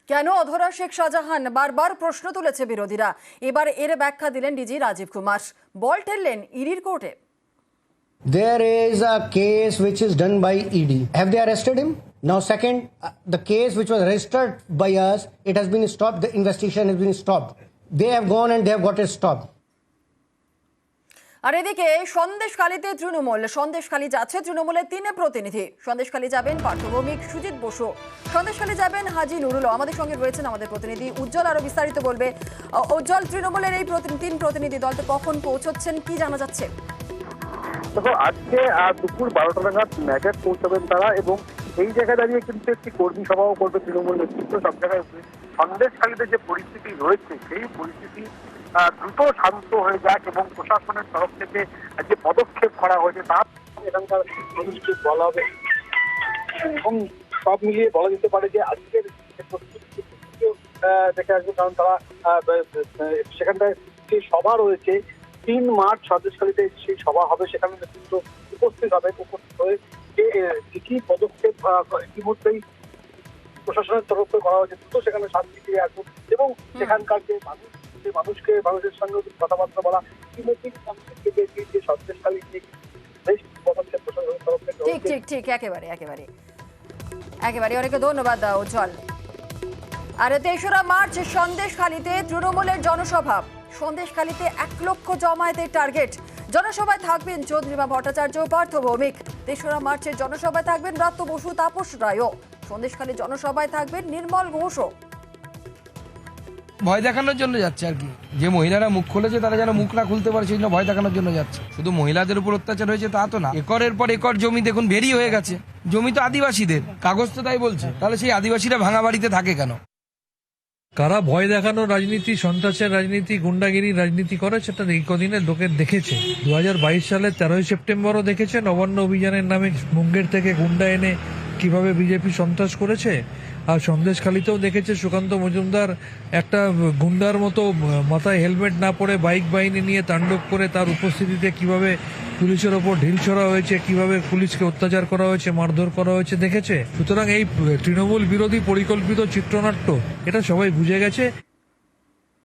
কেন অধরা শেখ শাহজাহান বারবার প্রশ্ন তুলেছে বিরোধীরা। এবার এর ব্যাখ্যা দিলেন ডিজি রাজীব কুমার, বল ঠেললেন ইডির কোর্টে। There is a case which is done by ED. Have they arrested him? Now, second, the case which was registered by us, it has been stopped. The investigation has been stopped. They have gone and they have got it stopped. আর এদিকে সন্দেশখালীতে সন্দেশখালী যাচ্ছে তৃণমূলের 3 প্রতিনিধি। সন্দেশখালী যাবেন পার্থ ভৌমিক, সুজিত বসু। সন্দেশখালী যাবেন হাজি নুরুল। আমাদের সঙ্গে রয়েছেন আমাদের প্রতিনিধি উজ্জ্বল, আরো বিস্তারিত বলবে। উজ্জ্বল, তৃণমূলের এই 3 প্রতিনিধি দলটা কখন পৌঁছচ্ছেন, কি জানা যাচ্ছে? দেখো, আজকে দুপুর 12টা নাগাদ ম্যাগাট পৌঁছাবেন তারা, এবং এই জায়গায় দাঁড়িয়ে কিন্তু একটি কর্মী সভাও করবে তৃণমূল নেতৃত্ব। সব জায়গায় সন্দেশখালীতে যে পরিস্থিতি রয়েছে সেই পরিস্থিতি দ্রুত শান্ত হয়ে যাক এবং প্রশাসনের তরফ থেকে যে পদক্ষেপ করা হয়েছে তা এখানকার মানুষকে বলা হবে, এবং সব মিলিয়ে বলা যেতে পারে যে আজকের দেখে আসবে, কারণ তারা সেখানটায় যে সভা রয়েছে 3 মার্চ সন্দেশখালীতে সেই সভা হবে, সেখানে নেতৃত্ব উপস্থিত হবে। উপস্থিত হয়ে যে কি পদক্ষেপ ইতিমধ্যেই প্রশাসনের তরফ থেকে করা হয়েছে দ্রুত সেখানে শান্তি ফিরে আসবে, এবং সেখানকার যে মানুষের সঙ্গে কথাবার্তা বলা ইতিমধ্যেই যে সন্দেশখালী বেশ পদক্ষেপ প্রশাসনের তরফ থেকে। ঠিক একেবারে অনেক ধন্যবাদ উজ্জ্বল। আর 3রা মার্চ সন্দেশখালীতে তৃণমূলের জনসভা। সন্দেশখালীতে 1 লক্ষ জমায়েতের টার্গেট। জনসভায় থাকবেন চৌধুরীমা ভট্টাচার্য, পার্থ ভৌমিক। 3রা মার্চের জনসভায় থাকবেন ব্রাত্য বসু, তাপস রায়ও। সন্দেশখালী জনসভায় থাকবেন নির্মল ঘোষও। ভয় দেখানোর জন্য যাচ্ছে আর কি, যে মহিলারা মুখ খুলেছে তারা যেন মুখ না খুলতে পারে সেই জন্য ভয় দেখানোর জন্য যাচ্ছে। শুধু মহিলাদের উপর অত্যাচার হয়েছে তা তো না, একরের পর একর জমি দেখুন বেরিয়ে হয়ে গেছে। জমি তো আদিবাসীদের, কাগজ তো তাই বলছে। তাহলে সেই আদিবাসীরা ভাঙা বাড়িতে থাকে কেন? কারা ভয় দেখানোর রাজনীতি, সন্ত্রাসের রাজনীতি, গুন্ডাগিরির রাজনীতি করে সেটা এই কদিনে লোকে দেখেছে। 2022 সালের 13ই সেপ্টেম্বরও দেখেছে নবান্ন অভিযানের নামে মুঙ্গের থেকে গুন্ডা এনে কিভাবে বিজেপি সন্ত্রাস করেছে। আর সন্দেশখালীতেও দেখেছে সুকান্ত মজুমদার একটা গুন্ডার মতো মাথায় হেলমেট না পরে বাইক বাহিনী নিয়ে তাণ্ডব করে তার উপস্থিতিতে কিভাবে পুলিশের ওপর ঢিল ছোড়া হয়েছে, কিভাবে পুলিশকে অত্যাচার করা হয়েছে, মারধর করা হয়েছে দেখেছে। সুতরাং এই তৃণমূল বিরোধী পরিকল্পিত চিত্রনাট্য এটা সবাই বুঝে গেছে।